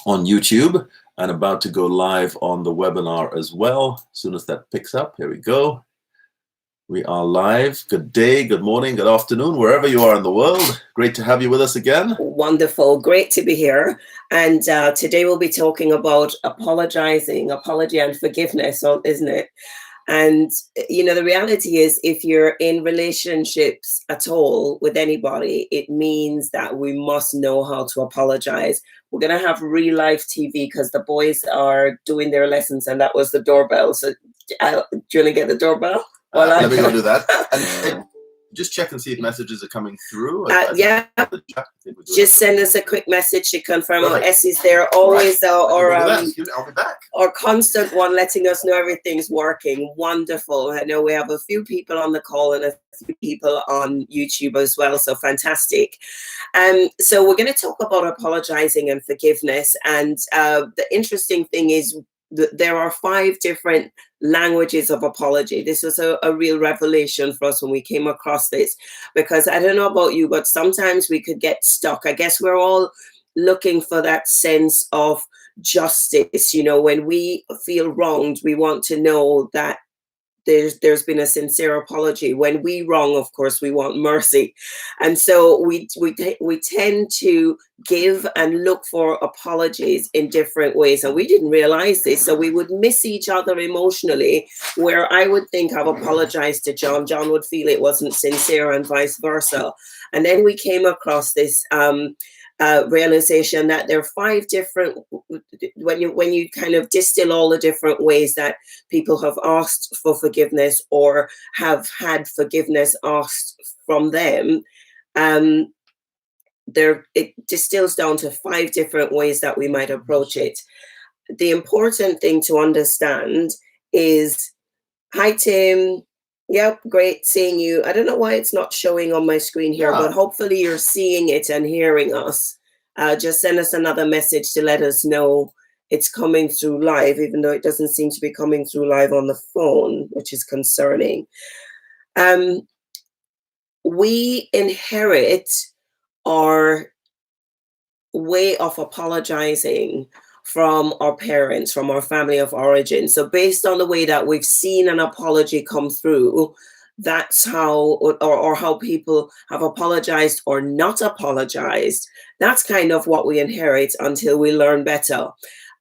on YouTube and about to go live on the webinar as well. As soon as that picks up, here we go. We are live. Good day, good morning, good afternoon, wherever you are in the world. Great to have you with us again. Wonderful. Great to be here. And today we'll be talking about apology and forgiveness, isn't it? And, you know, the reality is if you're in relationships at all with anybody, it means that we must know how to apologize. We're going to have real life TV because the boys are doing their lessons and that was the doorbell. So do you want to get the doorbell? Let me go do that. And just check and see if messages are coming through. Yeah, just send us a quick message to confirm. Essie's there always, I'll be back. Or constant one letting us know everything's working. Wonderful. I know we have a few people on the call and a few people on YouTube as well. So fantastic. So we're going to talk about apologizing and forgiveness. And the interesting thing is there are 5 different languages of apology. This was a real revelation for us when we came across this, because I don't know about you, but sometimes we could get stuck. I guess we're all looking for that sense of justice. You know, when we feel wronged, we want to know that there's been a sincere apology. When we wrong, of course, we want mercy. And so we tend to give and look for apologies in different ways. And we didn't realize this. So we would miss each other emotionally, where I would think I've apologized to John. John would feel it wasn't sincere and vice versa. And then we came across this realization that there are 5 different, when you kind of distill all the different ways that people have asked for forgiveness or have had forgiveness asked from them, it distills down to 5 different ways that we might approach it. The important thing to understand is, hi Tim. Yep, great seeing you. I don't know why it's not showing on my screen here, but hopefully you're seeing it and hearing us. Just send us another message to let us know it's coming through live, even though it doesn't seem to be coming through live on the phone, which is concerning. We inherit our way of apologizing from our parents, from our family of origin. So based on the way that we've seen an apology come through, that's how, or how people have apologized or not apologized. That's kind of what we inherit until we learn better.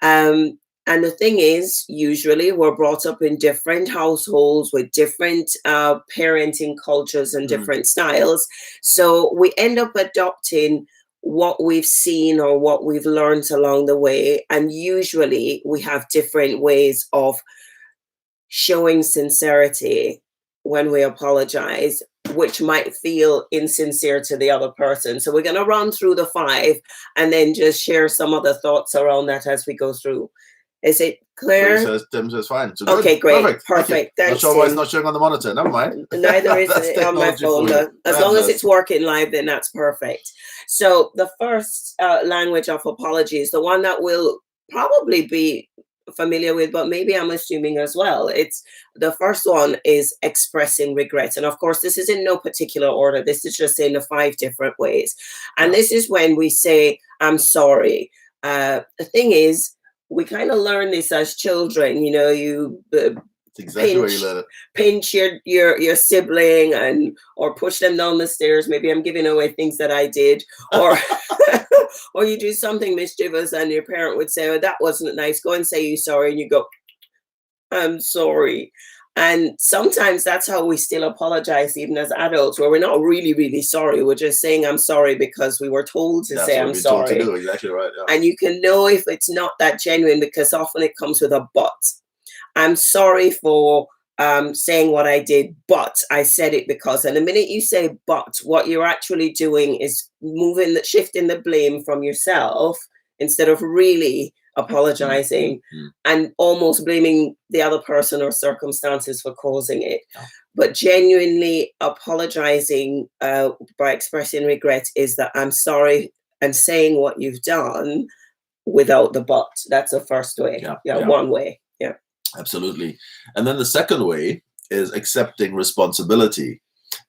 And the thing is, usually we're brought up in different households with different parenting cultures and different styles. So we end up adopting what we've seen or what we've learned along the way. And usually we have different ways of showing sincerity when we apologize, which might feel insincere to the other person. So we're going to run through the 5 and then just share some of the thoughts around that as we go through. Is it clear? Tim says fine. So okay, great. Perfect. Thanks. Not sure why it's not showing on the monitor. Never mind. Neither is it on my phone. As long as it's working live, then that's perfect. So the first language of apology is the one that will probably be familiar with, but maybe I'm assuming as well. It's the first one is expressing regret. And of course, this is in no particular order. This is just in the 5 different ways. And this is when we say, I'm sorry. The thing is, we kind of learn this as children. You know, you exactly where you learn it. Pinch your sibling or push them down the stairs. Maybe I'm giving away things that I did, or or you do something mischievous and your parent would say, oh, that wasn't nice. Go and say you're sorry. And you go, I'm sorry. And sometimes that's how we still apologize, even as adults, where we're not really, really sorry. We're just saying I'm sorry because we were told to say I'm sorry. Told to do. Exactly right. Yeah. And you can know if it's not that genuine because often it comes with a but. I'm sorry for saying what I did, but I said it because. And the minute you say but, what you're actually doing is shifting the blame from yourself instead of really apologizing and almost blaming the other person or circumstances for causing it. But genuinely apologizing by expressing regret is that I'm sorry and saying what you've done without the but. That's the first way. One way. Absolutely. And then the second way is accepting responsibility.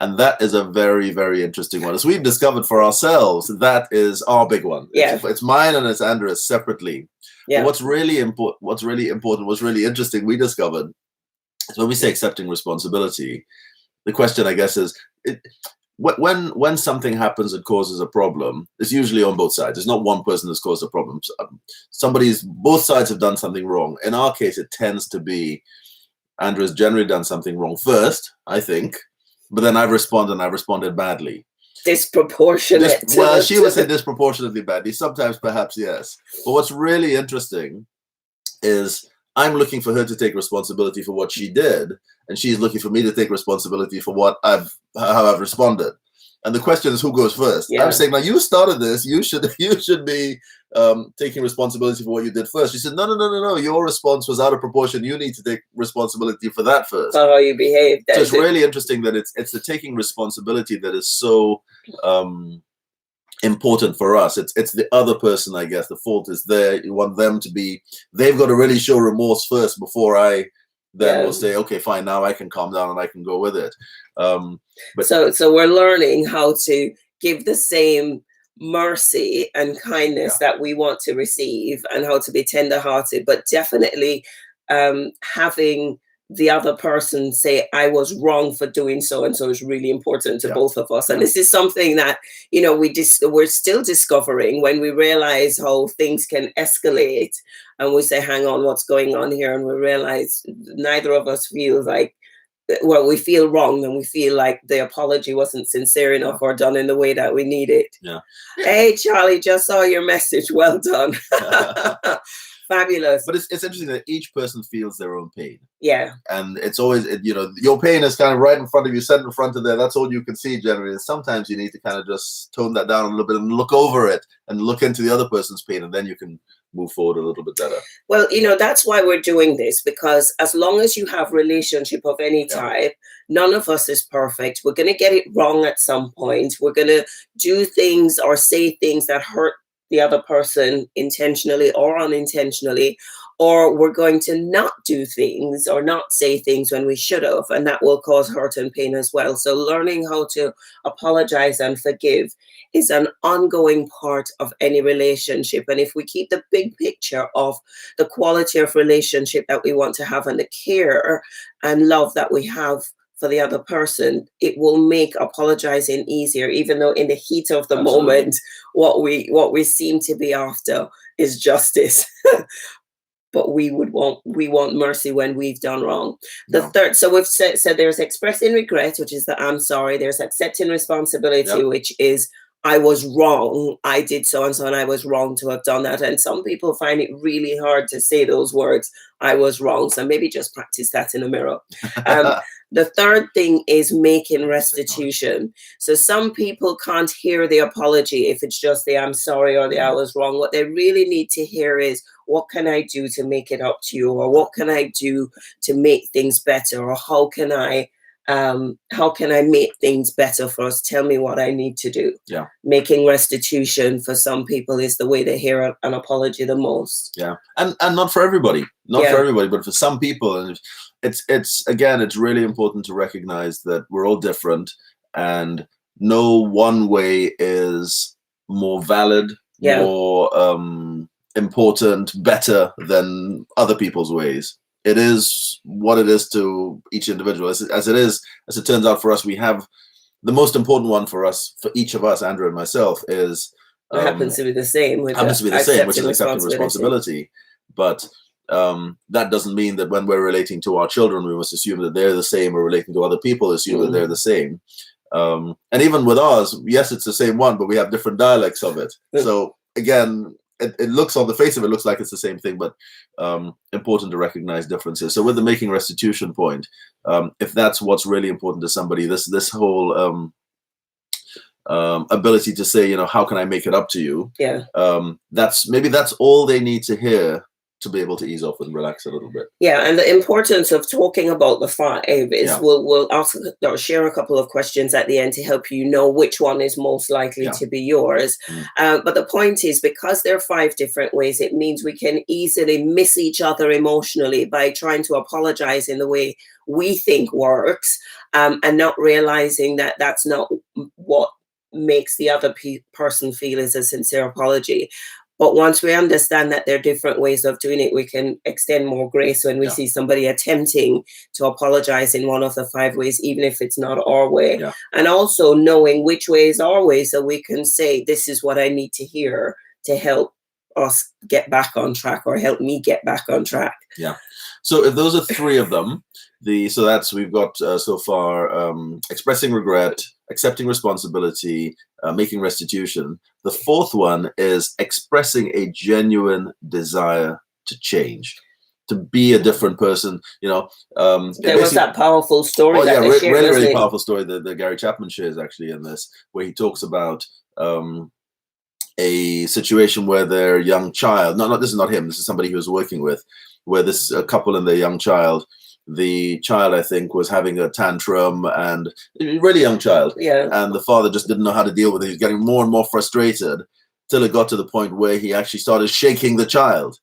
And that is a very, very interesting one. As we've discovered for ourselves, that is our big one. Yeah. It's mine and it's Andrea's separately. Yeah. But what's really interesting, we discovered, is when we say accepting responsibility, the question, I guess, is when something happens that causes a problem, it's usually on both sides. It's not one person that's caused a problem. Both sides have done something wrong. In our case, it tends to be Andrea's generally done something wrong first, I think, but then I've responded badly. Disproportionate. She would say disproportionately badly. Sometimes, perhaps, yes. But what's really interesting is I'm looking for her to take responsibility for what she did, and she's looking for me to take responsibility for how I've responded. And the question is, who goes first? Yeah. I'm saying, now you started this. You should be taking responsibility for what you did first. She said, no. Your response was out of proportion. You need to take responsibility for that first. For how you behaved. So it's really interesting that it's the taking responsibility that is so important for us. It's the other person, I guess. The fault is there. You want them to be. They've got to really show remorse first before I then will say, okay, fine, now I can calm down and I can go with it. But so we're learning how to give the same mercy and kindness that we want to receive, and how to be tender-hearted, but definitely having the other person say, I was wrong for doing so and so, is really important to both of us. And this is something that, we're still discovering, when we realize how things can escalate and we say, hang on, what's going on here? And we realize neither of us feels like, well, we feel wrong, and we feel like the apology wasn't sincere enough or done in the way that we need it. Yeah. Hey, Charlie, just saw your message. Well done. Fabulous. But it's interesting that each person feels their own pain. Yeah. And it's always, your pain is kind of right in front of you, set in front of there. That's all you can see generally. And sometimes you need to kind of just tone that down a little bit and look over it and look into the other person's pain, and then you can move forward a little bit better. Well, that's why we're doing this, because as long as you have relationship of any type, none of us is perfect. We're going to get it wrong at some point. We're going to do things or say things that hurt the other person intentionally or unintentionally, or we're going to not do things or not say things when we should have, and that will cause hurt and pain as well. So learning how to apologize and forgive is an ongoing part of any relationship. And if we keep the big picture of the quality of relationship that we want to have, and the care and love that we have for the other person, it will make apologizing easier, even though in the heat of the moment, what we seem to be after is justice. But we want mercy when we've done wrong. The third, so we've said there's expressing regret, which is the I'm sorry. There's accepting responsibility, which is I was wrong. I did so and so, and I was wrong to have done that. And some people find it really hard to say those words, I was wrong. So maybe just practice that in the mirror. The third thing is making restitution. So some people can't hear the apology if it's just the I'm sorry or the I was wrong. What they really need to hear is, what can I do to make it up to you? Or what can I do to make things better? Or how can I make things better for us? Tell me what I need to do. Yeah. Making restitution for some people is the way they hear an apology the most. Yeah. And not for everybody. Not for everybody, but for some people. And it's really important to recognize that we're all different, and no one way is more valid, more important, better than other people's ways. It is what it is to each individual. As it turns out for us, we have the most important one for us, for each of us, Andrew and myself, is it happens to be the same. Which is accepting responsibility. But that doesn't mean that when we're relating to our children, we must assume that they're the same, or relating to other people, assume that they're the same. And even with ours, yes, it's the same one, but we have different dialects of it. So again, it looks, on the face of it, looks like it's the same thing, but important to recognize differences. So with the making restitution point, if that's what's really important to somebody, this whole ability to say, how can I make it up to you? Yeah. That's all they need to hear to be able to ease off and relax a little bit. Yeah, and the importance of talking about the 5 is we'll ask or share a couple of questions at the end to help you know which one is most likely to be yours. But the point is, because there are 5 different ways, it means we can easily miss each other emotionally by trying to apologize in the way we think works, and not realizing that that's not what makes the other person feel is a sincere apology. But once we understand that there are different ways of doing it, we can extend more grace when we see somebody attempting to apologize in one of the 5 ways, even if it's not our way. And also knowing which way is our way, so we can say, this is what I need to hear to help us get back on track, or help me get back on track. Yeah. So if those are 3 of them, so that's, we've got so far expressing regret, accepting responsibility, making restitution. The 4th one is expressing a genuine desire to change, to be a different person. You know, there was that powerful story. Oh, yeah, really powerful story that Gary Chapman shares actually in this, where he talks about a situation where their young child, this is not him, this is somebody he was working with, where this couple and their young child, the child, I think, was having a tantrum, and a really young child. And the father just didn't know how to deal with it. He was getting more and more frustrated till it got to the point where he actually started shaking the child.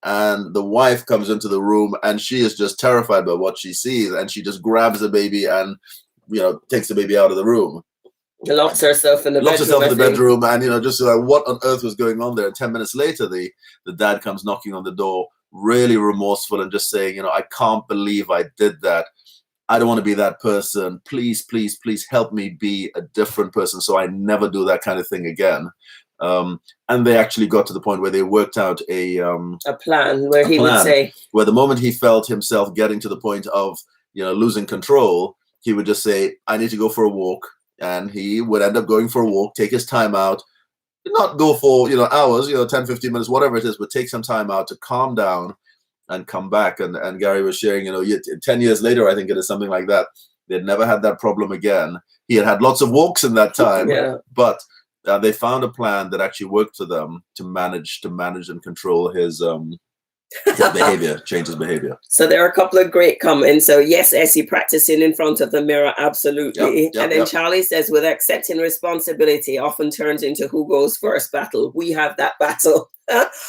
And the wife comes into the room, and she is just terrified by what she sees. And she just grabs the baby and, takes the baby out of the room. Locks herself in the bedroom. And, just like, what on earth was going on there? And 10 minutes later, the dad comes knocking on the door, really remorseful, and just saying, I can't believe I did that. I don't want to be that person. Please, please, please help me be a different person so I never do that kind of thing again. And they actually got to the point where they worked out a plan where he would say, where the moment he felt himself getting to the point of, losing control, he would just say, I need to go for a walk. And he would end up going for a walk, take his time out, not go for, hours, 10, 15 minutes, whatever it is, but take some time out to calm down and come back. And Gary was sharing, 10 years later, I think it is something like that, they'd never had that problem again. He had lots of walks in that time, but they found a plan that actually worked for them to manage and control his behavior, change his behavior. So there are a couple of great comments. So yes, Essie, practicing in front of the mirror, absolutely. And then Charlie says, with accepting responsibility often turns into who goes first battle. We have that battle.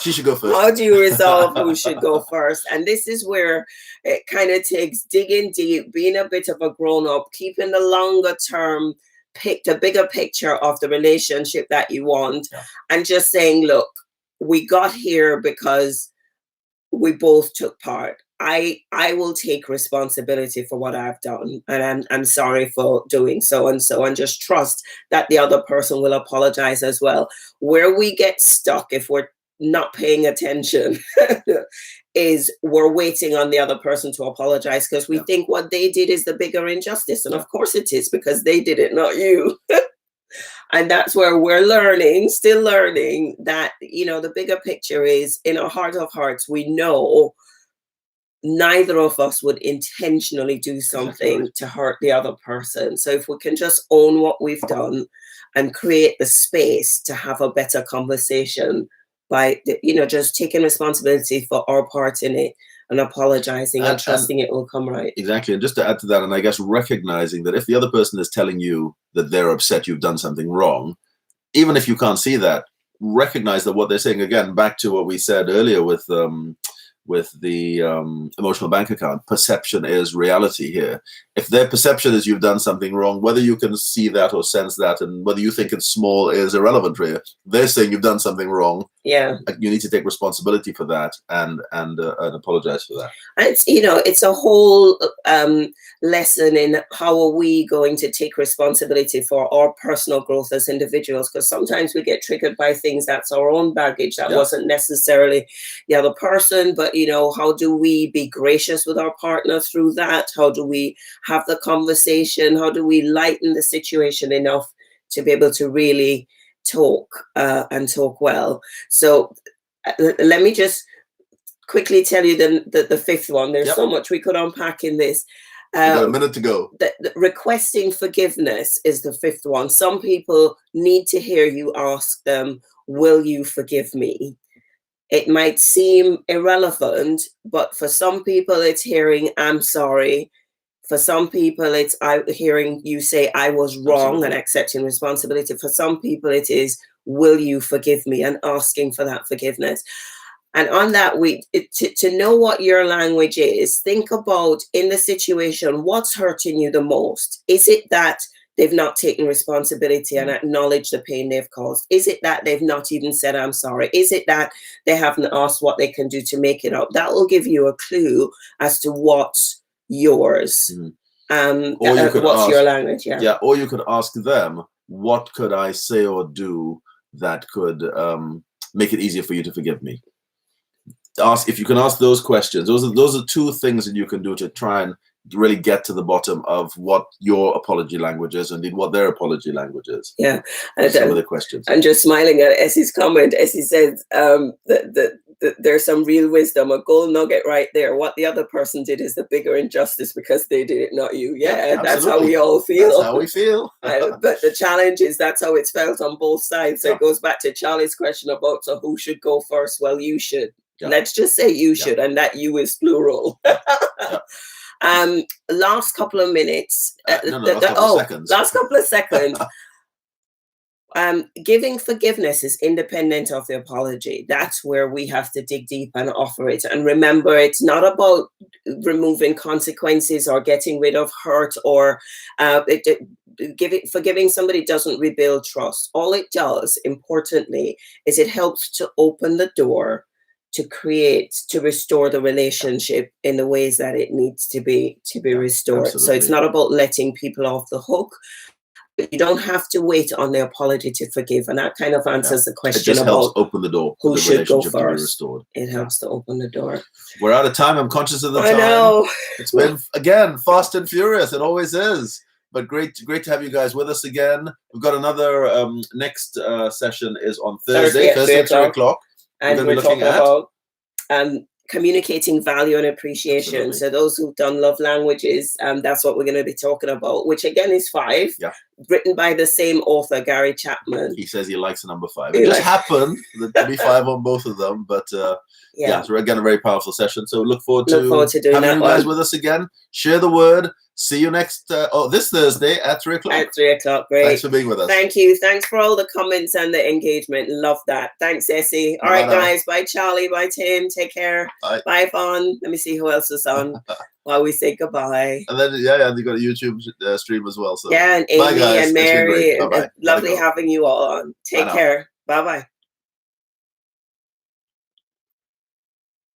She should go first. How do you resolve who should go first? And this is where it kind of takes digging deep, being a bit of a grown-up, keeping the longer term the bigger picture of the relationship that you want, and just saying, look, we got here because we both took part. I will take responsibility for what I've done, and I'm sorry for doing so and so, and just trust that the other person will apologize as well. Where we get stuck if we're not paying attention is we're waiting on the other person to apologize because we think what they did is the bigger injustice, and of course it is, because they did it, not you. And that's where we're still learning that, the bigger picture is, in our heart of hearts, we know neither of us would intentionally do something to hurt the other person. So if we can just own what we've done and create the space to have a better conversation by, just taking responsibility for our part in it and apologizing and trusting it will come right. Exactly. And just to add to that, and I guess recognizing that if the other person is telling you that they're upset you've done something wrong, even if you can't see that, recognize that what they're saying, again, back to what we said earlier with the emotional bank account, perception is reality here. If their perception is you've done something wrong, whether you can see that or sense that, and whether you think it's small is irrelevant here. They're saying you've done something wrong. Yeah, you need to take responsibility for that and apologize for that. And it's a whole lesson in how are we going to take responsibility for our personal growth as individuals, because sometimes we get triggered by things that's our own baggage that wasn't necessarily the other person, but how do we be gracious with our partner through that? How do we have the conversation? How do we lighten the situation enough to be able to really talk and talk well? So let me just quickly tell you the fifth one. There's so much we could unpack in this. You got a minute to go. The requesting forgiveness is the fifth one. Some people need to hear you ask them, will you forgive me? It might seem irrelevant, but for some people it's hearing "I'm sorry." For some people it's hearing you say "I was wrong." Absolutely. And accepting responsibility. For some people it is "Will you forgive me?" and asking for that forgiveness. And on that, to know what your language is, think about in the situation, what's hurting you the most? Is it that they've not taken responsibility and acknowledged the pain they've caused? Is it that they've not even said "I'm sorry"? Is it that they haven't asked what they can do to make it up? That will give you a clue as to what's yours. Or you could what's ask, your language? Yeah. Or you could ask them, what could I say or do that could make it easier for you to forgive me? If you can ask those questions. Those are two things that you can do to try and really get to the bottom of what your apology language is, and indeed what their apology language is. Yeah. Some of the questions. I'm just smiling at Essie's comment. Essie said there's some real wisdom, a gold nugget right there. What the other person did is the bigger injustice because they did it, not you. Yeah, that's how we all feel. That's how we feel. But the challenge is that's how it's felt on both sides. So it goes back to Charlie's question about, so who should go first? Well, you should. Yeah. Let's just say you should, and that you is plural. Last couple of minutes. Last couple of seconds. Giving forgiveness is independent of the apology. That's where we have to dig deep and offer it. And remember, it's not about removing consequences or getting rid of hurt or forgiving somebody doesn't rebuild trust. All it does, importantly, is it helps to open the door to restore the relationship in the ways that it needs to be restored. Absolutely. So it's not about letting people off the hook. You don't have to wait on the apology to forgive, and that kind of answers the question. It just helps open the door. Who should go first? To be restored. It helps to open the door. We're out of time. I'm conscious of the time. I know. It's been again fast and furious. It always is. But great to have you guys with us again. We've got another next session is on Thursday at 3 o'clock. And we're talking about communicating value and appreciation. Absolutely. So those who've done love languages, that's what we're going to be talking about, which again is 5. Yeah. Written by the same author, Gary Chapman. He says he likes the number 5. It just happened to be 5 on both of them, but so again, a very powerful session. So look forward to doing having you guys with us again. Share the word. See you next this Thursday at 3 o'clock. At 3 o'clock. Great. Thanks for being with us. Thank you. Thanks for all the comments and the engagement. Love that. Thanks, Essie. All right, guys. Bye, Charlie. Bye, Tim. Take care. Bye. Bye, Vaughn. Let me see who else is on while we say goodbye. And then you got a YouTube stream as well. So and Amy and Mary. Lovely having you all on. Take care. Bye-bye.